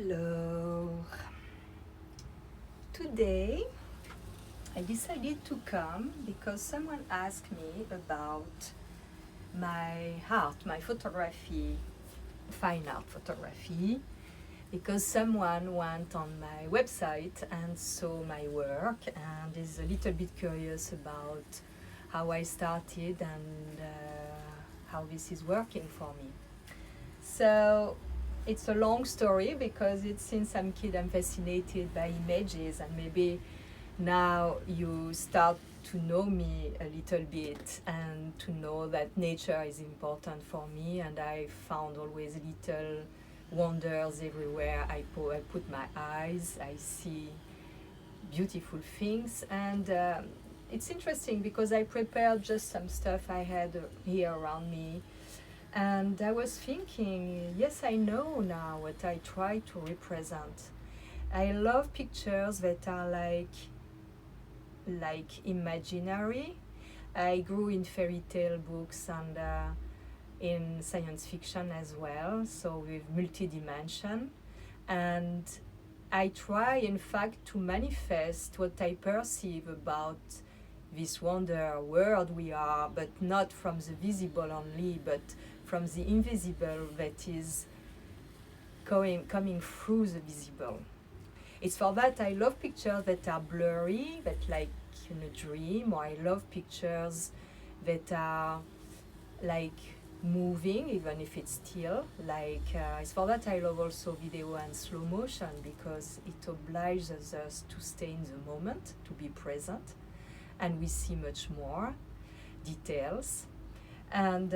Hello. Today I decided to come because someone asked me about my art, my photography, fine art photography, because someone went on my website and saw my work and is a little bit curious about how I started and how this is working for me. So it's a long story because since I'm a kid I'm fascinated by images, and maybe now you start to know me a little bit and to know that nature is important for me, and I found always little wonders everywhere I put my eyes. I see beautiful things, and it's interesting because I prepared just some stuff I had here around me. And I was thinking, yes, I know now what I try to represent. I love pictures that are like imaginary. I grew in fairy tale books and in science fiction as well, so with multi-dimension. And I try, in fact, to manifest what I perceive about this wonder world we are, but not from the visible only, but from the invisible that is coming through the visible. It's for that I love pictures that are blurry, that like in a dream, or I love pictures that are like moving, even if it's still. It's for that I love also video and slow motion, because it obliges us to stay in the moment, to be present, and we see much more details. And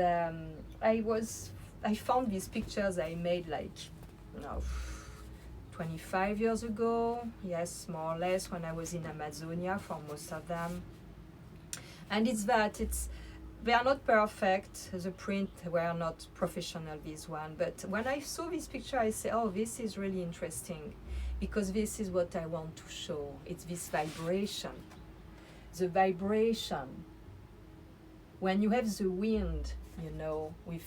I found these pictures I made 25 years ago, yes, more or less, when I was in Amazonia for most of them. And they are not perfect, the print were not professional, this one, but when I saw this picture I say, oh, this is really interesting, because this is what I want to show. It's this vibration. The vibration, when you have the wind, with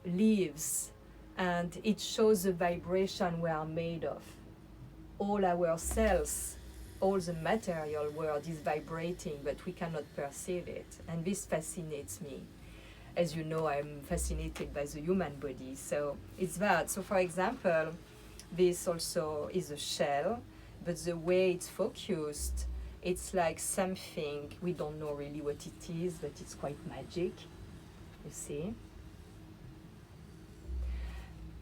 leaves, and it shows the vibration we are made of. All our cells, all the material world is vibrating, but we cannot perceive it. And this fascinates me. As you know, I'm fascinated by the human body, so it's that. So for example, this also is a shell, but the way it's focused, it's like something, we don't know really what it is, but it's quite magic, you see.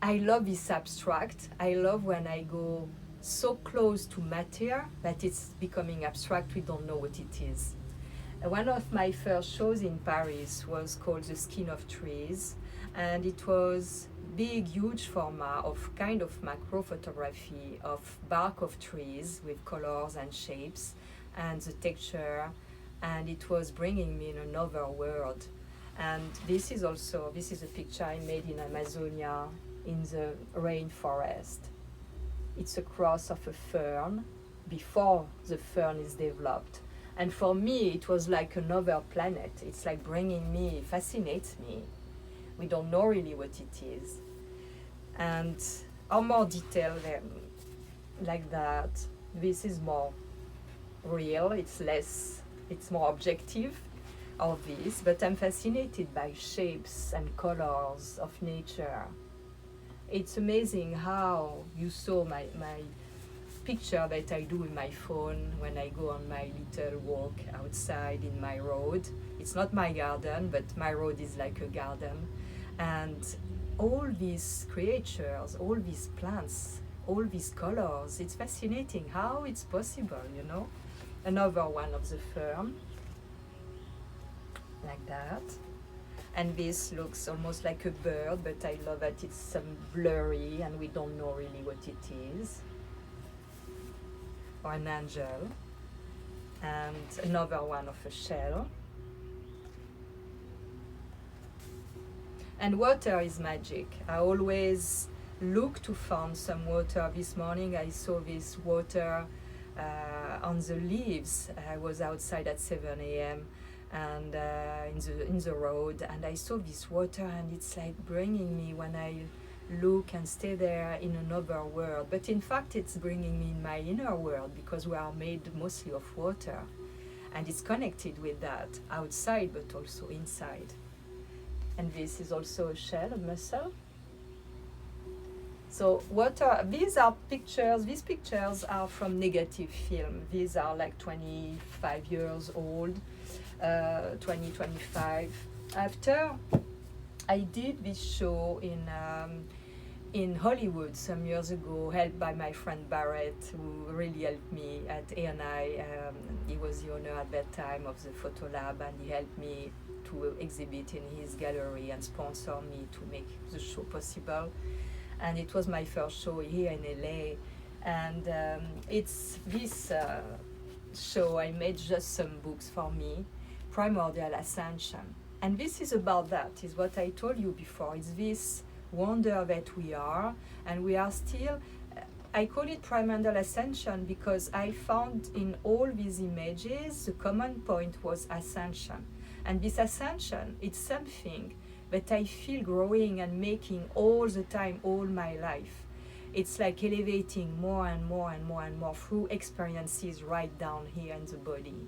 I love this abstract. I love when I go so close to matter that it's becoming abstract, we don't know what it is. One of my first shows in Paris was called The Skin of Trees, and it was big, huge format of kind of macro photography of bark of trees with colors and shapes and the texture, and it was bringing me in another world. And this is a picture I made in Amazonia, in the rainforest. It's a cross of a fern before the fern is developed. And for me, it was like another planet. It's like fascinates me. We don't know really what it is. And more detail like that. This is more real, it's more objective of this, but I'm fascinated by shapes and colors of nature. It's amazing how you saw my picture that I do with my phone when I go on my little walk outside in my road. It's not my garden, but my road is like a garden. And all these creatures, all these plants, all these colors, it's fascinating how it's possible, Another one of the fern, like that. And this looks almost like a bird, but I love that it's some blurry and we don't know really what it is. Or an angel. And another one of a shell. And water is magic. I always look to find some water. This morning I saw this water on the leaves. I was outside at 7 a.m. and in the road, and I saw this water, and it's like bringing me, when I look and stay there in another world. But in fact, it's bringing me in my inner world, because we are made mostly of water. And it's connected with that outside, but also inside. And this is also a shell, a mussel. So these are pictures, these pictures are from negative film. These are like 25 years old, 25. After I did this show in Hollywood some years ago, helped by my friend Barrett, who really helped me at A&I. He was the owner at that time of the Photo Lab, and he helped me to exhibit in his gallery and sponsor me to make the show possible. And it was my first show here in LA. And it's this show, I made just some books for me, Primordial Ascension. And this is about that, is what I told you before. It's this wonder that we are, and we are still, I call it Primordial Ascension because I found in all these images, the common point was ascension. And this ascension, it's something that I feel growing and making all the time, all my life. It's like elevating more and more and more and more through experiences right down here in the body.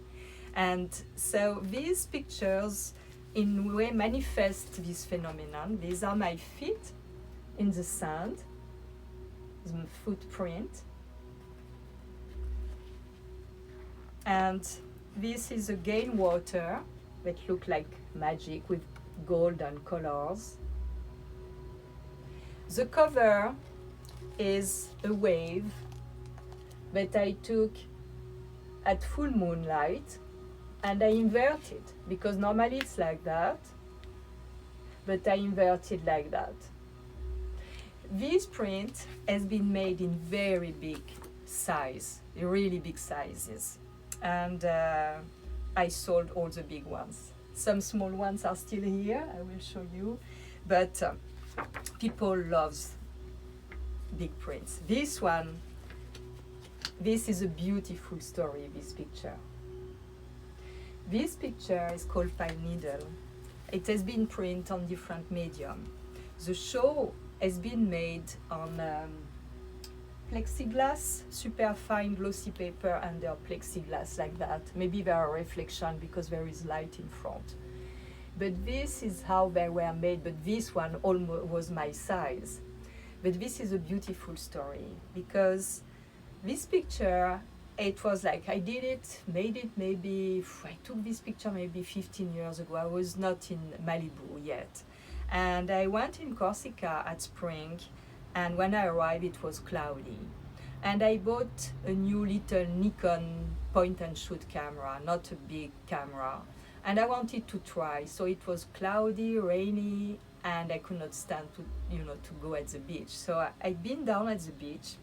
And so these pictures in a way manifest this phenomenon. These are my feet in the sand, the footprint. And this is again water that look like magic with golden colors. The cover is a wave that I took at full moonlight, and I inverted, because normally it's like that, but I inverted like that. This print has been made in very big size, really big sizes, and I sold all the big ones. Some small ones are still here, I will show you, but people love big prints. This one, this is a beautiful story, this picture. This picture is called Pine Needle. It has been printed on different medium. The show has been made on plexiglass, super fine glossy paper under plexiglass like that. Maybe there are reflection because there is light in front. But this is how they were made, but this one almost was my size. But this is a beautiful story because this picture, it was like I did it, made it maybe, I took this picture maybe 15 years ago. I was not in Malibu yet. And I went in Corsica at spring, and when I arrived it was cloudy. And I bought a new little Nikon point and shoot camera, not a big camera. And I wanted to try, so it was cloudy, rainy, and I could not stand to go at the beach. So I'd been down at the beach.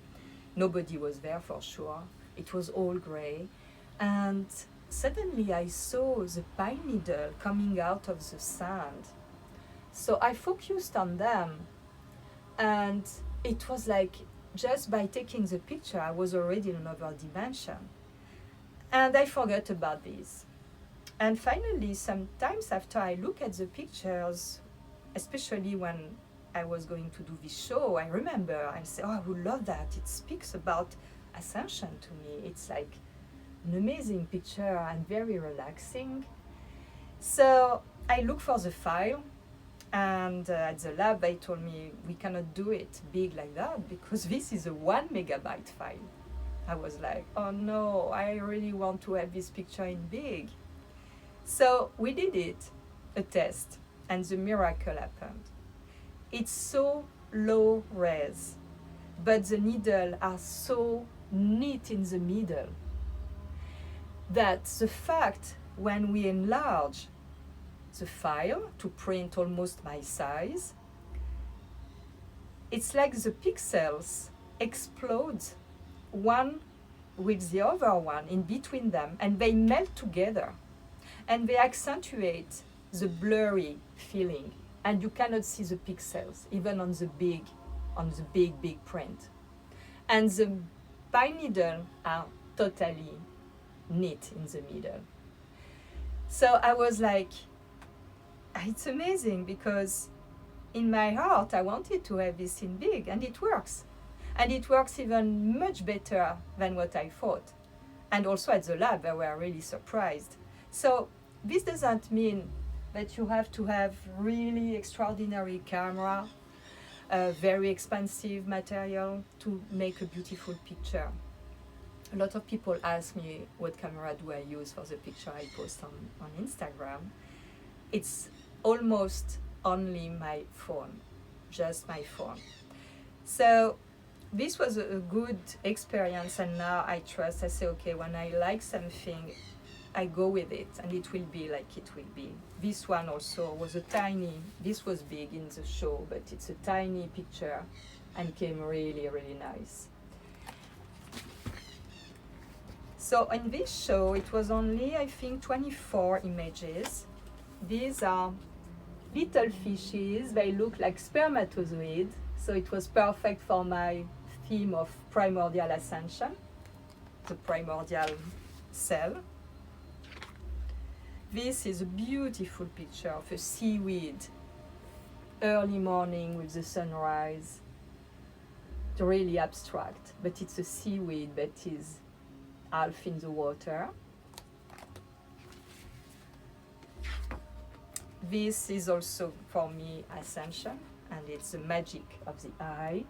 Nobody was there for sure. It was all gray. And suddenly I saw the pine needle coming out of the sand. So I focused on them. And it was like, just by taking the picture, I was already in another dimension. And I forgot about this. And finally, sometimes after I look at the pictures, especially when I was going to do this show, I remember, I say, oh, I would love that. It speaks about ascension to me. It's like an amazing picture and very relaxing. So I look for the file, and at the lab they told me we cannot do it big like that because this is a 1 megabyte file. I was like, oh no, I really want to have this picture in big. So we did it, a test, and the miracle happened. It's so low res, but the needles are so neat in the middle that the fact when we enlarge the file to print almost my size, it's like the pixels explode one with the other one in between them, and they melt together. And they accentuate the blurry feeling, and you cannot see the pixels even on the big print. And the pine needle are totally neat in the middle. So I was like, it's amazing because in my heart, I wanted to have this scene big, and it works. And it works even much better than what I thought. And also at the lab, they were really surprised. So this doesn't mean that you have to have really extraordinary camera, very expensive material to make a beautiful picture. A lot of people ask me what camera do I use for the picture I post on Instagram. It's almost only my phone, just my phone. So this was a good experience, and now I trust. I say, okay, when I like something, I go with it, and it will be like it will be. This one also was this was big in the show, but it's a tiny picture and came really, really nice. So in this show, it was only, I think, 24 images. These are little fishes. They look like spermatozoids, so it was perfect for my theme of Primordial Ascension, the primordial cell. This is a beautiful picture of a seaweed, early morning with the sunrise. It's really abstract, but it's a seaweed that is half in the water. This is also, for me, Ascension, and it's the magic of the eye.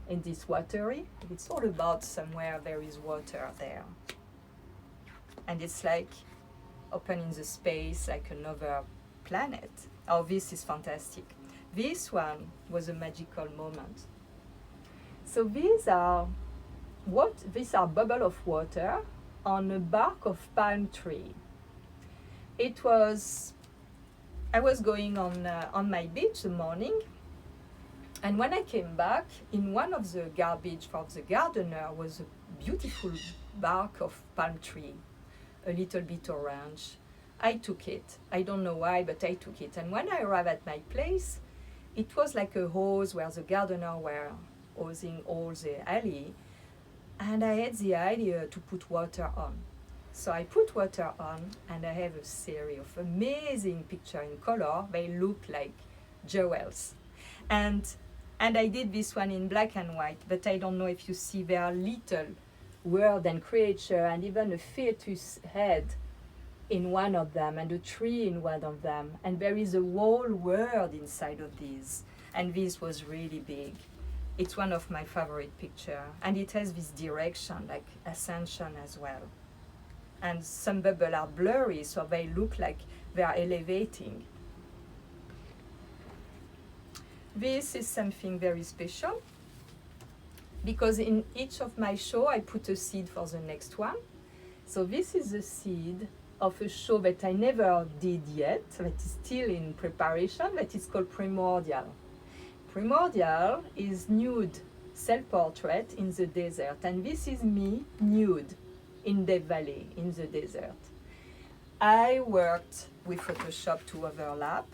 And it's watery. It's all about somewhere there is water there. And it's like open in the space, like another planet. Oh, this is fantastic. This one was a magical moment. So these are bubble of water on a bark of palm tree. I was going on my beach the morning, and when I came back, in one of the garbage for the gardener was a beautiful bark of palm tree, a little bit orange. I took it. I don't know why, but I took it. And when I arrived at my place, it was like a hose where the gardener were hosing all the alley, and I had the idea to put water on. So I put water on, and I have a series of amazing pictures in color. They look like jewels. And I did this one in black and white, but I don't know if you see there are little world and creature, and even a fetus head in one of them, and a tree in one of them. And there is a whole world inside of these. And this was really big. It's one of my favorite pictures. And it has this direction, like ascension as well. And some bubbles are blurry, so they look like they are elevating. This is something very special, because in each of my show I put a seed for the next one. So this is the seed of a show that I never did yet, that is still in preparation, that is called Primordial. Primordial is nude self-portrait in the desert, and this is me nude in the valley, in the desert. I worked with Photoshop to overlap,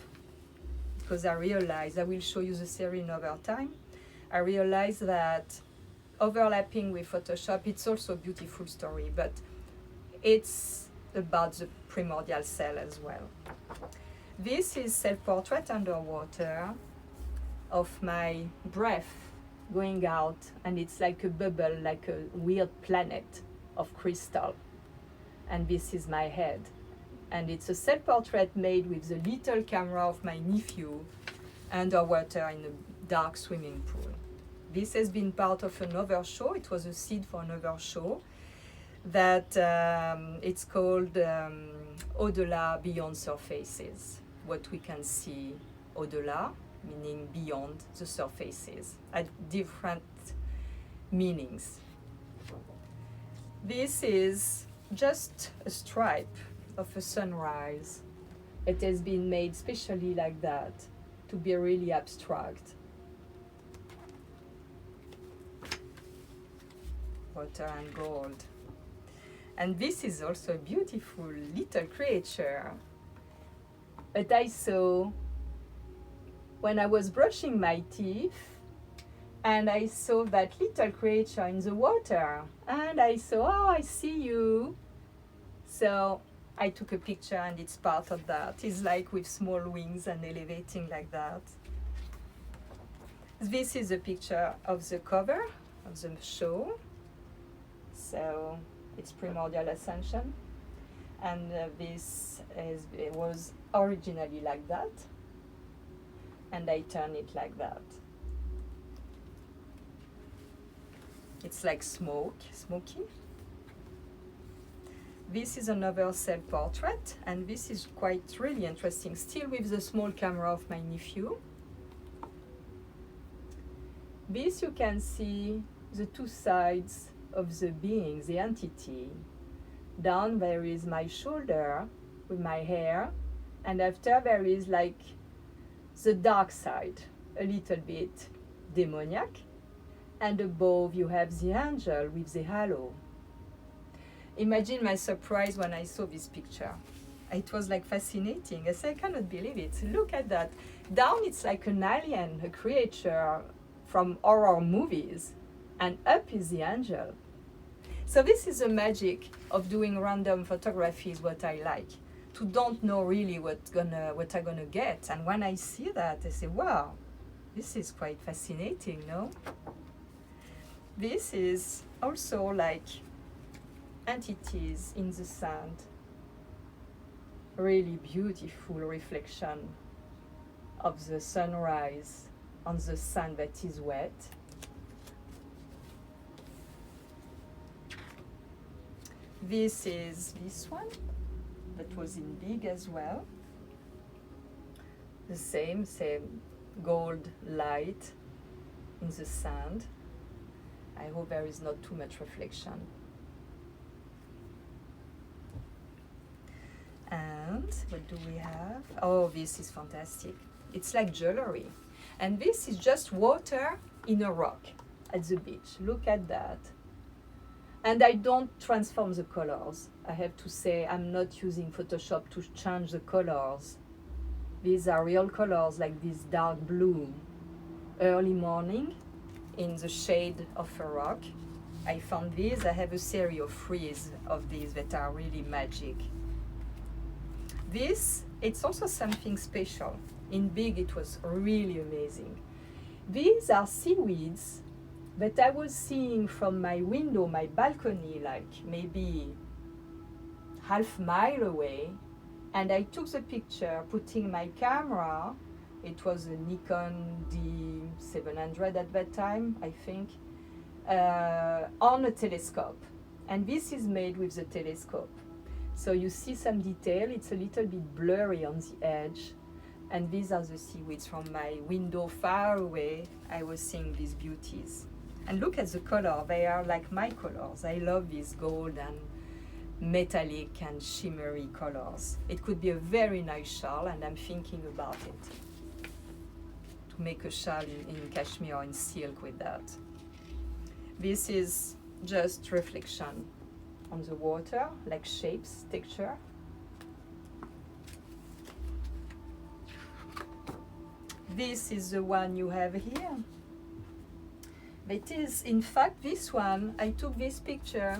because I realized, I will show you the series another time, I realized that overlapping with Photoshop, it's also a beautiful story, but it's about the primordial cell as well. This is self-portrait underwater of my breath going out, and it's like a bubble, like a weird planet of crystal. And this is my head. And it's a self-portrait made with the little camera of my nephew underwater in a dark swimming pool. This has been part of another show. It was a seed for another show that it's called Au-delà, Beyond Surfaces. What we can see au-delà, meaning beyond the surfaces, at different meanings. This is just a stripe of a sunrise. It has been made specially like that to be really abstract. Water and gold. And this is also a beautiful little creature that I saw when I was brushing my teeth, and I saw that little creature in the water, and I saw, oh, I see you. So I took a picture and it's part of that. It's like with small wings and elevating like that. This is a picture of the cover of the show. So it's Primordial Ascension. And it was originally like that. And I turn it like that. It's like smoky. This is another self-portrait, and this is quite really interesting, still with the small camera of my nephew. This you can see the two sides of the being, the entity. Down there is my shoulder with my hair, and after there is like the dark side, a little bit demoniac, and above you have the angel with the halo. Imagine my surprise when I saw this picture. It was like fascinating. I said, I cannot believe it. Look at that. Down it's like an alien, a creature from horror movies, and up is the angel. So this is the magic of doing random photography, is what I like. To don't know really what I'm gonna get. And when I see that, I say, wow, this is quite fascinating, no? This is also like entities in the sand. Really beautiful reflection of the sunrise on the sand that is wet. This is this one that was in big as well. The same gold light in the sand. I hope there is not too much reflection. And what do we have? Oh, this is fantastic. It's like jewelry. And this is just water in a rock at the beach. Look at that. And I don't transform the colors. I have to say I'm not using Photoshop to change the colors. These are real colors, like this dark blue. Early morning in the shade of a rock. I found these. I have a series of 3 of these that are really magic. This, it's also something special. In big, it was really amazing. These are seaweeds that I was seeing from my window, my balcony, like maybe half mile away. And I took the picture, putting my camera, it was a Nikon D700 at that time, I think, on a telescope. And this is made with the telescope. So you see some detail, it's a little bit blurry on the edge. And these are the seaweeds from my window far away. I was seeing these beauties. And look at the color, they are like my colors. I love these gold and metallic and shimmery colors. It could be a very nice shawl, and I'm thinking about it. To make a shawl in cashmere or in silk with that. This is just reflection on the water, like shapes, texture. This is the one you have here. It is, in fact, this one, I took this picture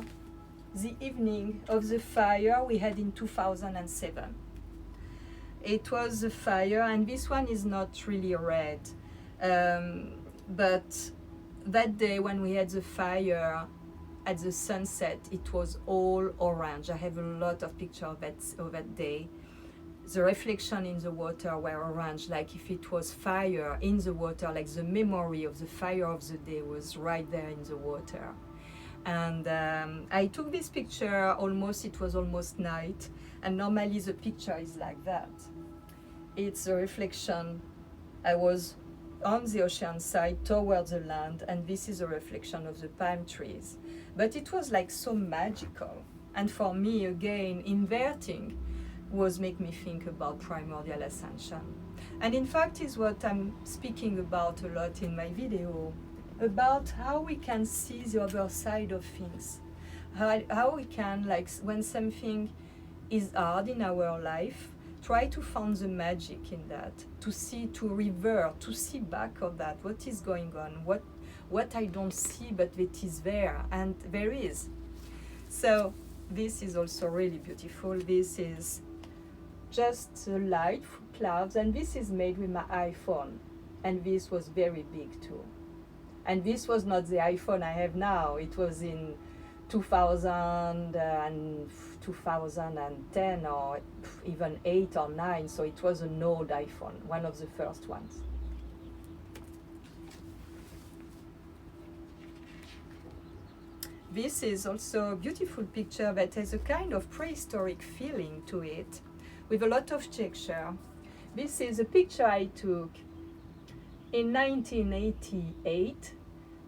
the evening of the fire we had in 2007. It was a fire, and this one is not really red. But that day when we had the fire, at the sunset, it was all orange. I have a lot of pictures of that day. The reflection in the water were orange, like if it was fire in the water, like the memory of the fire of the day was right there in the water. And I took this picture it was almost night, and normally the picture is like that. It's a reflection. I was on the ocean side towards the land, and this is a reflection of the palm trees. But it was like so magical. And for me, again, inverting was make me think about Primordial Ascension. And in fact is what I'm speaking about a lot in my video, about how we can see the other side of things. How we can, like when something is hard in our life, try to find the magic in that, to see, to revert, to see back of that, what is going on, what I don't see but it is there, and there is. So This is also really beautiful. This is just light clouds, and this is made with my iPhone, and this was very big too. And this was not the iPhone I have now. It was in 2000 and 2010 or even 8 or 9, so it was an old iPhone, one of the first ones. This is also a beautiful picture that has a kind of prehistoric feeling to it, with a lot of texture. This is a picture I took in 1988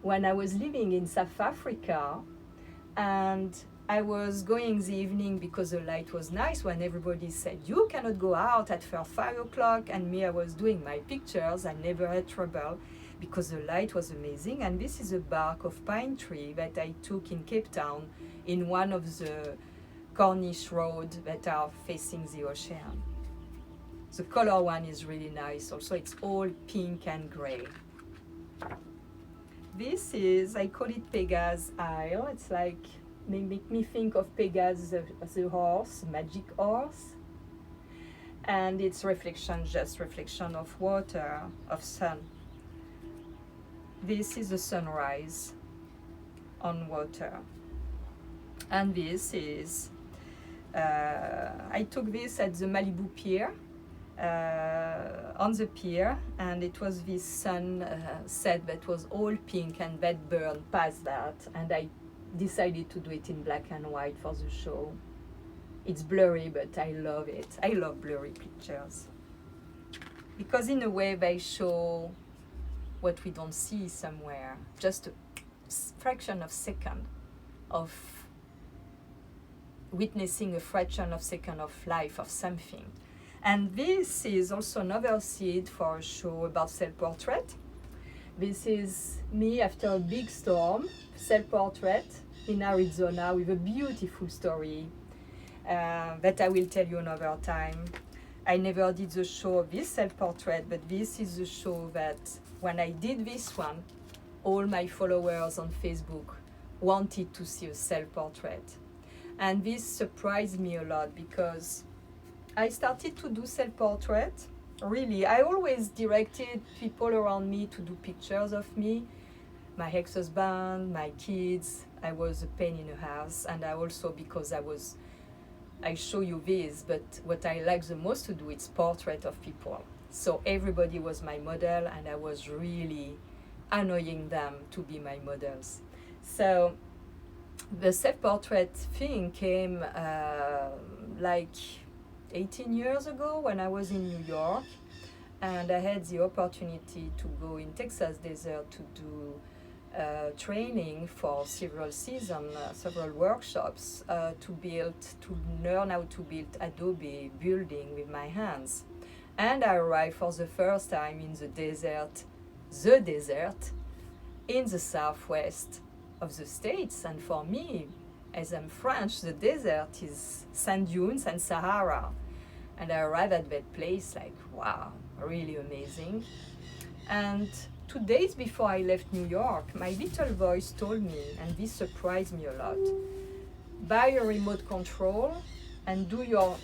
when I was living in South Africa, and I was going the evening because the light was nice when everybody said you cannot go out at 5 o'clock, and me, I was doing my pictures. I never had trouble because the light was amazing. And this is a bark of pine tree that I took in Cape Town in one of the Cornish roads that are facing the ocean. The color one is really nice also. It's all pink and gray. This is, I call it Pegasus Isle. It's like, make me think of Pegasus, the horse, magic horse. And it's reflection, just reflection of water, of sun. This is a sunrise on water. And this is, I took this at the Malibu Pier, on the pier, and it was this sunset that was all pink and that burned past that, and I decided to do it in black and white for the show. It's blurry, but I love it. I love blurry pictures because in a way they show what we don't see somewhere, just a fraction of second of witnessing a fraction of second of life of something. And this is also another seed for a show about self-portrait. This is me after a big storm, self-portrait in Arizona with a beautiful story that I will tell you another time. I never did the show of this self-portrait, but this is the show that when I did this one, all my followers on Facebook wanted to see a self-portrait. And this surprised me a lot because I started to do self-portrait. Really, I always directed people around me to do pictures of me, my ex-husband, my kids. I was a pain in the house, and I also, because I show you this, but what I like the most to do is portrait of people. So everybody was my model, and I was really annoying them to be my models. So the self-portrait thing came like 18 years ago when I was in New York, and I had the opportunity to go in Texas desert to do training for several seasons, several workshops to learn how to build Adobe building with my hands. And I arrived for the first time in the desert in the southwest of the States. And for me, as I'm French, the desert is sand dunes and Sahara. And I arrived at that place like, wow, really amazing. And 2 days before I left New York, my little voice told me, and this surprised me a lot, buy a remote control and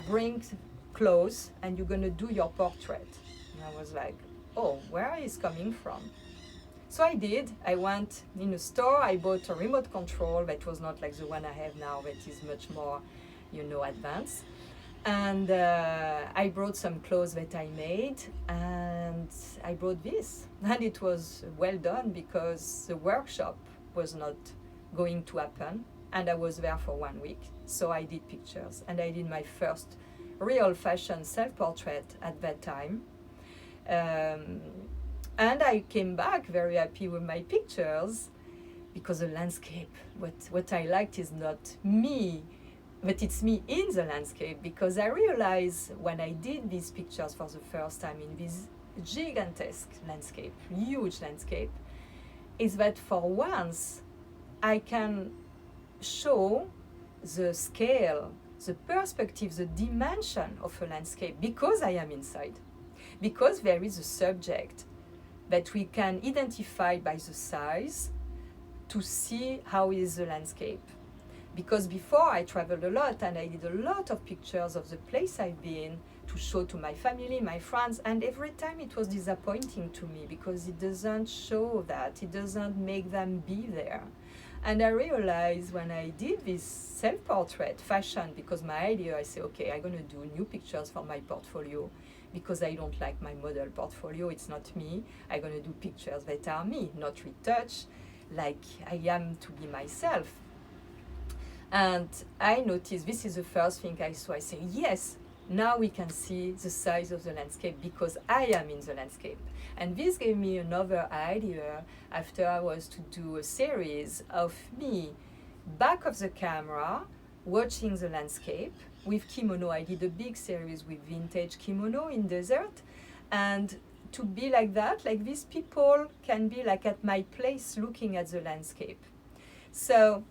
bring clothes and you're gonna do your portrait. And I was like, oh, where is coming from? So I did. I went in a store, I bought a remote control that was not like the one I have now, that is much more, advanced. And I brought some clothes that I made, and I brought this. And it was well done because the workshop was not going to happen, and I was there for 1 week. So I did pictures, and I did my first real fashion self-portrait at that time. And I came back very happy with my pictures because the landscape, what I liked is not me, but it's me in the landscape, because I realized when I did these pictures for the first time in this gigantesque landscape, huge landscape, is that for once I can show the scale, the perspective, the dimension of a landscape because I am inside, because there is a subject that we can identify by the size to see how is the landscape. Because before I traveled a lot and I did a lot of pictures of the place I've been to show to my family, my friends, and every time it was disappointing to me because it doesn't show that, it doesn't make them be there. And I realized when I did this self-portrait fashion, because my idea, I say, okay, I'm going to do new pictures for my portfolio because I don't like my model portfolio, it's not me. I'm going to do pictures that are me, not retouched, like I am to be myself. And I noticed, this is the first thing I saw, I say, yes, now we can see the size of the landscape because I am in the landscape. And this gave me another idea after I was to do a series of me back of the camera watching the landscape with kimono. I did a big series with vintage kimono in desert, and to be like that, like these people can be like at my place looking at the landscape. So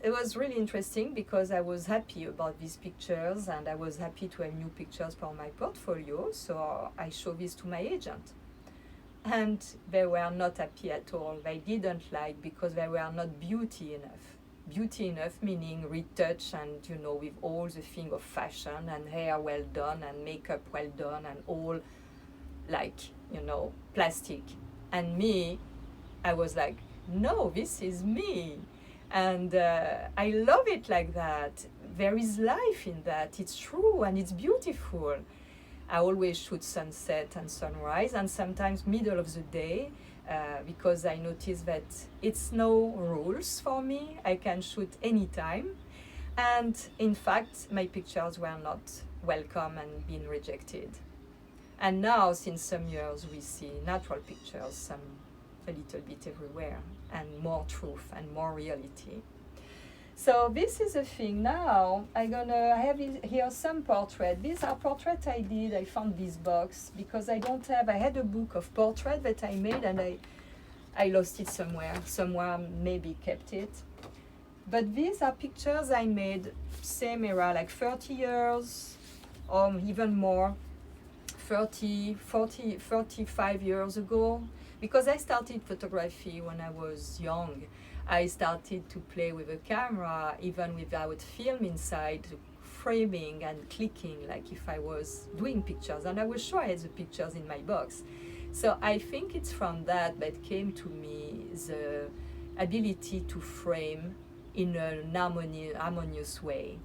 it was really interesting because I was happy about these pictures and I was happy to have new pictures for my portfolio. So I showed this to my agent. And they were not happy at all. They didn't like because they were not beauty enough. Beauty enough meaning retouch and, you know, with all the thing of fashion and hair well done and makeup well done and all like, you know, plastic. And me, I was like, no, this is me. And I love it like that. There is life in that. It's true and it's beautiful. I always shoot sunset and sunrise and sometimes middle of the day because I notice that it's no rules for me. I can shoot anytime. And in fact, my pictures were not welcome and been rejected. And now, since some years, we see natural pictures, a little bit everywhere, and more truth and more reality. So this is a thing. Now I have here some portraits. These are portraits I did. I found this box because I had a book of portraits that I made and I lost it somewhere. Someone maybe kept it. But these are pictures I made same era, like 30 years or even more, 30, 40, 35 years ago. Because I started photography when I was young. I started to play with a camera even without film inside, framing and clicking like if I was doing pictures. And I was sure I had the pictures in my box. So I think it's from that came to me the ability to frame in an harmonious way.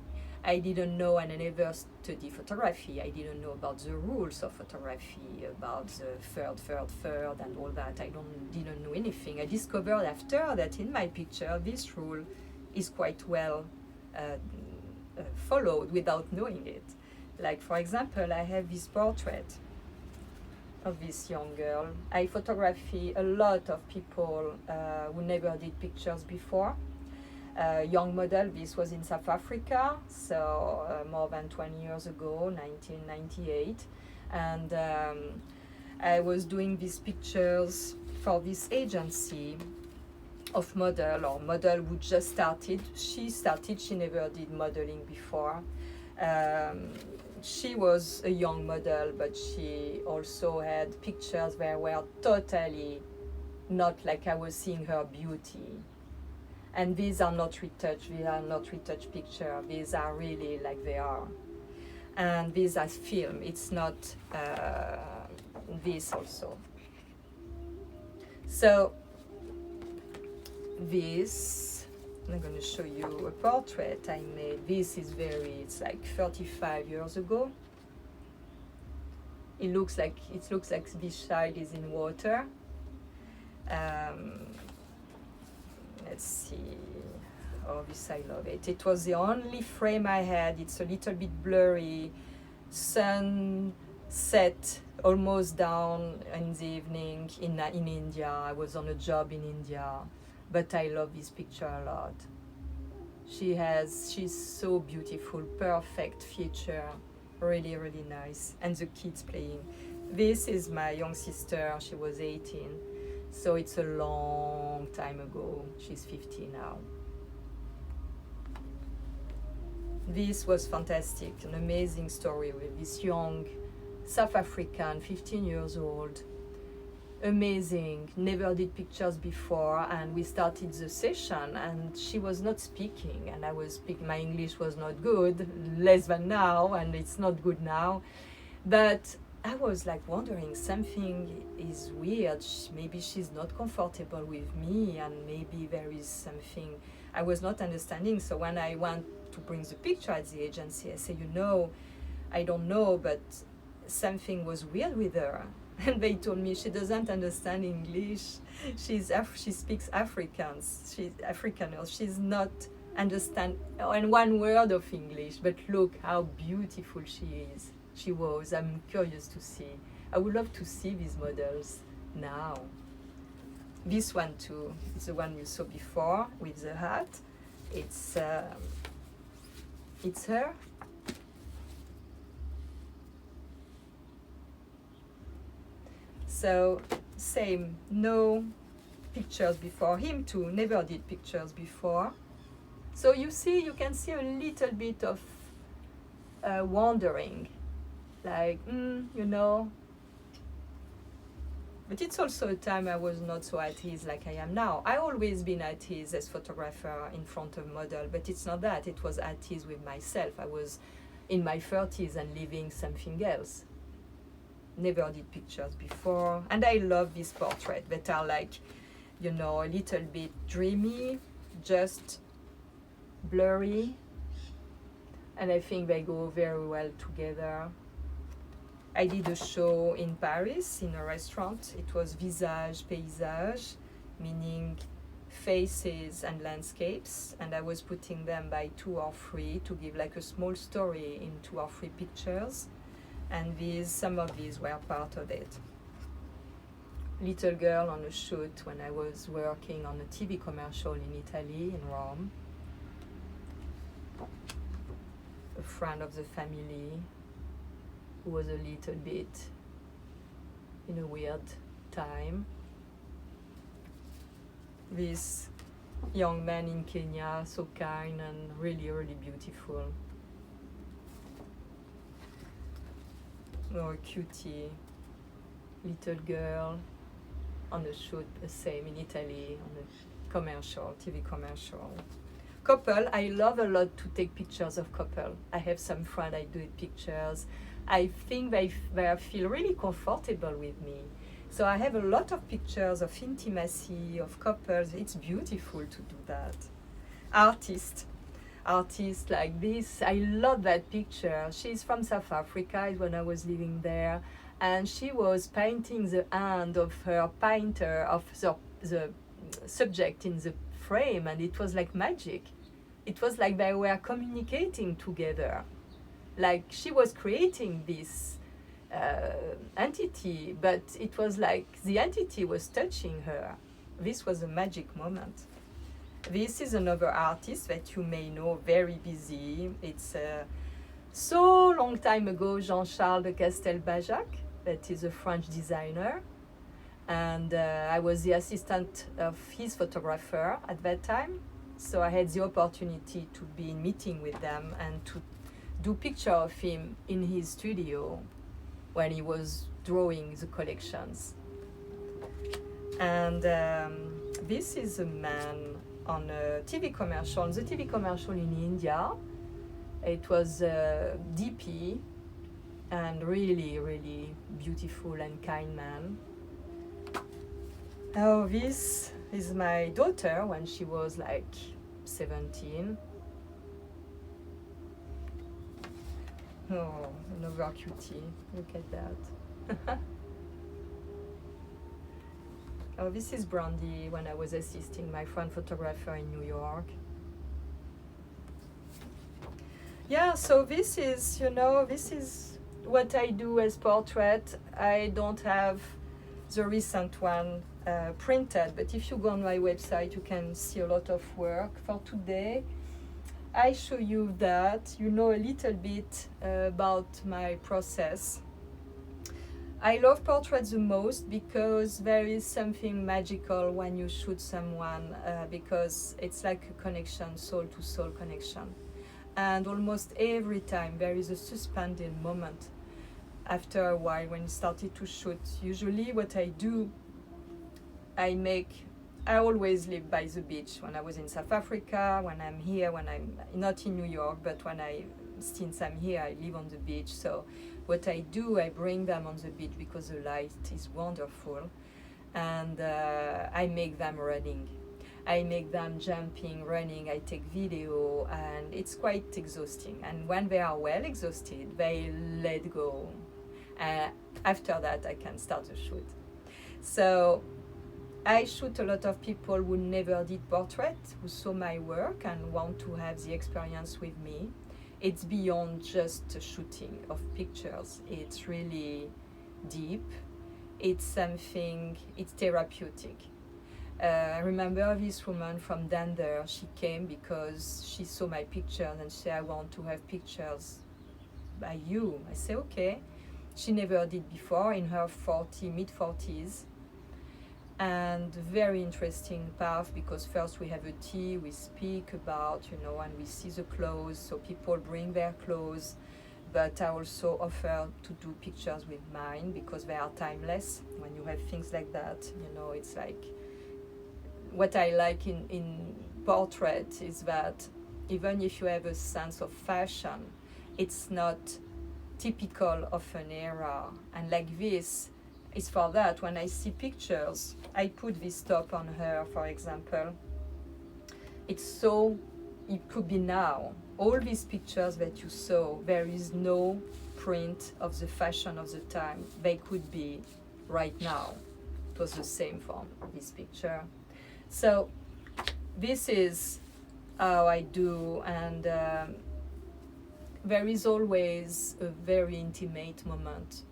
I didn't know, and I never studied photography. I didn't know about the rules of photography, about the third, and all that. Didn't know anything. I discovered after that in my picture, this rule is quite well followed without knowing it. Like, for example, I have this portrait of this young girl. I photography a lot of people who never did pictures before. Young model, this was in South Africa, so more than 20 years ago, 1998. And I was doing these pictures for this agency of model who just started. She never did modeling before. She was a young model, but she also had pictures that were totally not like I was seeing her beauty. And these are not retouched, pictures. These are really like they are. And these are film, it's not this also. So this, I'm going to show you a portrait I made. This is it's like 35 years ago. It looks like this child is in water. Let's see. Oh, this I love it. It was the only frame I had. It's a little bit blurry. Sun set almost down in the evening in India. I was on a job in India, but I love this picture a lot. She's so beautiful, perfect feature, really, really nice. And the kids playing. This is my young sister. She was 18. So it's a long time ago. She's 50 now. This was fantastic, an amazing story with this young South African, 15 years old, amazing, never did pictures before, and we started the session and she was not speaking and I was speaking. My English was not good, less than now, and it's not good now, but I was like wondering, something is weird. Maybe she's not comfortable with me, and maybe there is something I was not understanding. So when I went to bring the picture at the agency, I said, I don't know, but something was weird with her. And they told me she doesn't understand English. She speaks Afrikaans. She's Afrikaner. She's not understand one word of English. But look how beautiful she is. She was. I'm curious to see. I would love to see these models now. This one too is the one you saw before with the hat. It's her. So same, no pictures before. Him too, never did pictures before. So you can see a little bit of wandering, like, But it's also a time I was not so at ease like I am now. I always been at ease as photographer in front of model, but it's not that. It was at ease with myself. I was in my 30s and living something else. Never did pictures before, and I love these portraits that are like, a little bit dreamy, just blurry, and I think they go very well together. I did a show in Paris in a restaurant. It was visage, paysage, meaning faces and landscapes, and I was putting them by 2 or 3 to give like a small story in 2 or 3 pictures. And some of these were part of it. Little girl on a shoot when I was working on a TV commercial in Italy, in Rome. A friend of the family who was a little bit in a weird time. This young man in Kenya, so kind and really, really beautiful. Oh, cutie, little girl on a shoot, the same in Italy, on a commercial, TV commercial. Couple, I love a lot to take pictures of couple. I have some friends I do pictures. I think they feel really comfortable with me. So I have a lot of pictures of intimacy, of couples. It's beautiful to do that. Artists like this. I love that picture. She's from South Africa when I was living there, and she was painting the hand of her painter, of the subject in the frame, and it was like magic. It was like they were communicating together. Like she was creating this entity, but it was like the entity was touching her. This was a magic moment. This is another artist that you may know, very busy. It's so long time ago, Jean-Charles de Castelbajac, that is a French designer. And I was the assistant of his photographer at that time. So I had the opportunity to be in meeting with them and to do picture of him in his studio when he was drawing the collections. And this is a man on a TV commercial, the TV commercial in India. It was DP and really, really beautiful and kind man. Oh, this is my daughter when she was like 17. Oh, another cutie. Look at that. Oh, this is Brandy when I was assisting my friend photographer in New York. Yeah, so this is, this is what I do as portrait. I don't have the recent one printed, but if you go on my website, you can see a lot of work. For today, I show you that, a little bit about my process. I love portraits the most because there is something magical when you shoot someone because it's like a connection, soul-to-soul connection. And almost every time there is a suspended moment after a while when you started to shoot. Usually what I do I always live by the beach. When I was in South Africa, when I'm here, when I'm not in New York, but since I'm here, I live on the beach. So what I do, I bring them on the beach because the light is wonderful, and I make them running. I make them jumping, running, I take video, and it's quite exhausting. And when they are well exhausted, they let go. After that, I can start to shoot. So I shoot a lot of people who never did portrait, who saw my work and want to have the experience with me. It's beyond just shooting of pictures. It's really deep. It's therapeutic. I remember this woman from Denver. She came because she saw my pictures and she said, I want to have pictures by you. I said, okay. She never did before, in her mid-40s. And very interesting path, because first we have a tea, we speak about, and we see the clothes, so people bring their clothes. But I also offer to do pictures with mine because they are timeless. When you have things like that, it's like, what I like in portrait is that even if you have a sense of fashion, it's not typical of an era. And like this, it's for that. When I see pictures, I put this top on her, for example. It could be now. All these pictures that you saw, there is no print of the fashion of the time. They could be right now. It was the same for this picture. So this is how I do, and there is always a very intimate moment.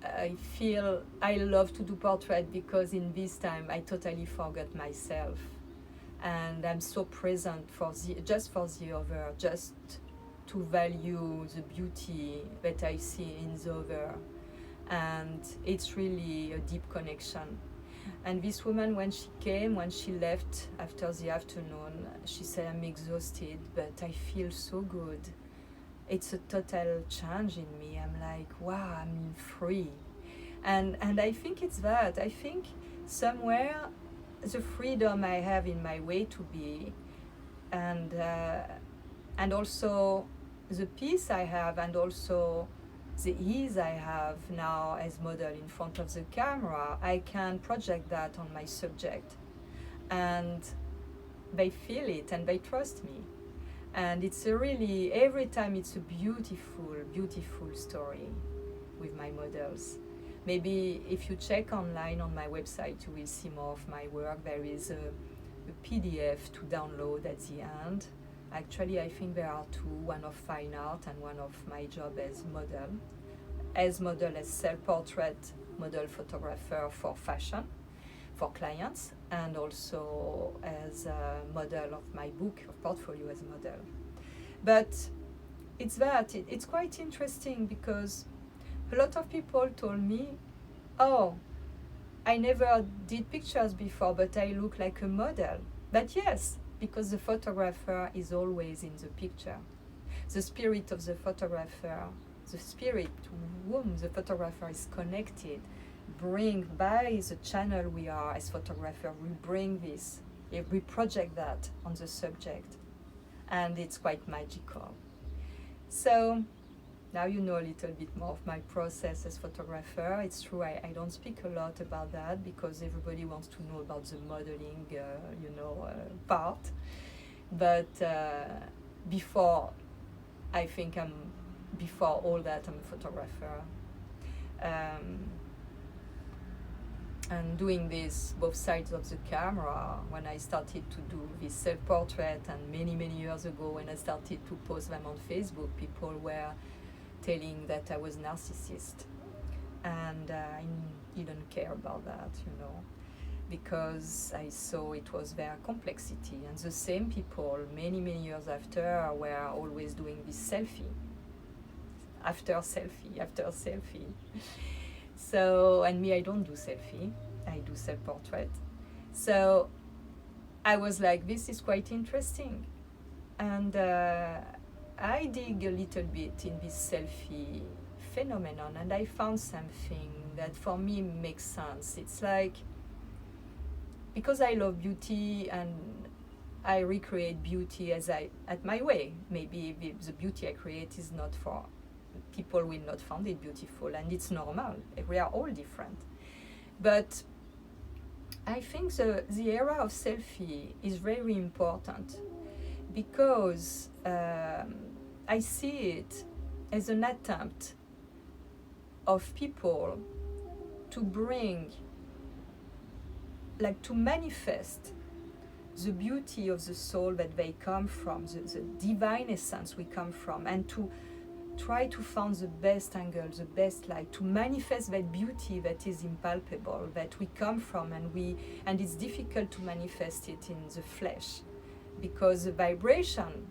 I love to do portrait because in this time I totally forgot myself, and I'm so present just for the other, just to value the beauty that I see in the other, and it's really a deep connection. And this woman, when she left after the afternoon, she said, I'm exhausted, but I feel so good. It's a total change in me. I'm like, wow, I'm free. And I think it's that. I think somewhere the freedom I have in my way to be, and also the peace I have, and also the ease I have now as model in front of the camera, I can project that on my subject. And they feel it and they trust me. And it's every time it's a beautiful, beautiful story with my models. Maybe if you check online on my website, you will see more of my work. There is a PDF to download at the end. Actually, I think there are two, one of fine art and one of my job as model. As self-portrait model photographer for fashion, for clients, and also as a model of my book, of portfolio as a model. But it's quite interesting because a lot of people told me, oh, I never did pictures before, but I look like a model. But yes, because the photographer is always in the picture. The spirit of the photographer, the spirit to whom the photographer is connected, by the channel we are as photographer, we bring this, we project that on the subject, and it's quite magical. So now you know a little bit more of my process as photographer. It's true, I don't speak a lot about that because everybody wants to know about the modeling, part. But before all that, I'm a photographer. And doing this both sides of the camera, when I started to do this self-portrait, and many, many years ago when I started to post them on Facebook, people were telling that I was narcissist. And I didn't care about that, because I saw it was their complexity. And the same people, many, many years after, were always doing this selfie. After selfie. So, and me, I don't do selfie, I do self-portrait. So I was like, this is quite interesting. And I dig a little bit in this selfie phenomenon, and I found something that for me makes sense. It's like, because I love beauty and I recreate beauty at my way. Maybe the beauty I create is not for people, will not find it beautiful, and it's normal. We are all different. But I think the era of selfie is very important, because I see it as an attempt of people to bring, like, to manifest the beauty of the soul that they come from, the divine essence we come from, and to try to find the best angle, the best light, to manifest that beauty that is impalpable, that we come from, and it's difficult to manifest it in the flesh, because the vibration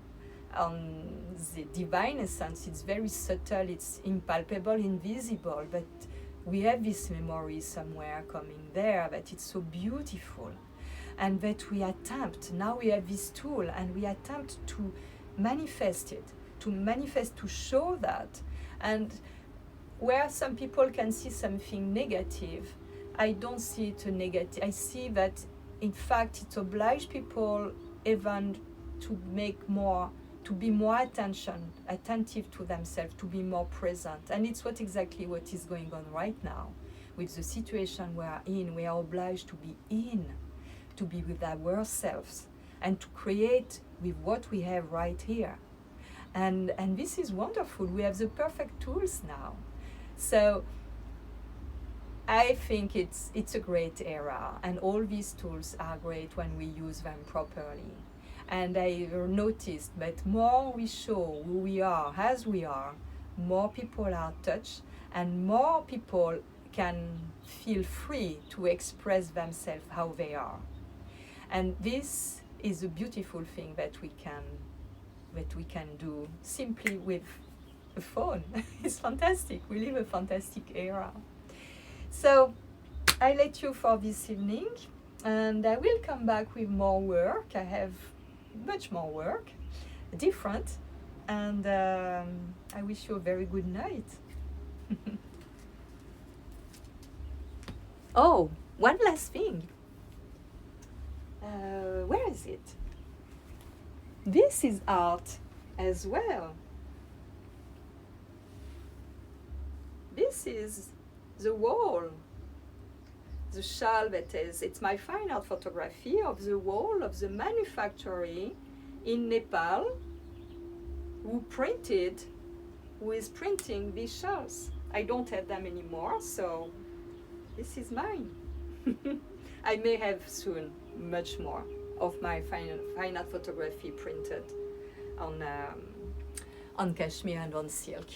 on the divine essence, it's very subtle, it's impalpable, invisible, but we have this memory somewhere coming there, that it's so beautiful, and that we attempt, now we have this tool, and we attempt to manifest it, to show that. And where some people can see something negative, I don't see it a negative. I see that, in fact, it obliges people even to be more attentive to themselves, to be more present. And it's exactly what is going on right now with the situation we are in. We are obliged to be with ourselves, and to create with what we have right here. And this is wonderful. We have the perfect tools now. So I think it's a great era, and all these tools are great when we use them properly. And I noticed that more we show who we are as we are, more people are touched, and more people can feel free to express themselves how they are. And this is a beautiful thing that we can do simply with a phone. It's fantastic. We live a fantastic era. So I let you for this evening, and I will come back with more work. I have much more work, different, and I wish you a very good night. Oh, one last thing. Where is it? This is art as well. This is the wall, the shell that is, it's my fine art photography of the wall of the manufactory in Nepal who is printing these shells. I don't have them anymore, so this is mine. I may have soon much more of my fine art photography printed on cashmere and on silk.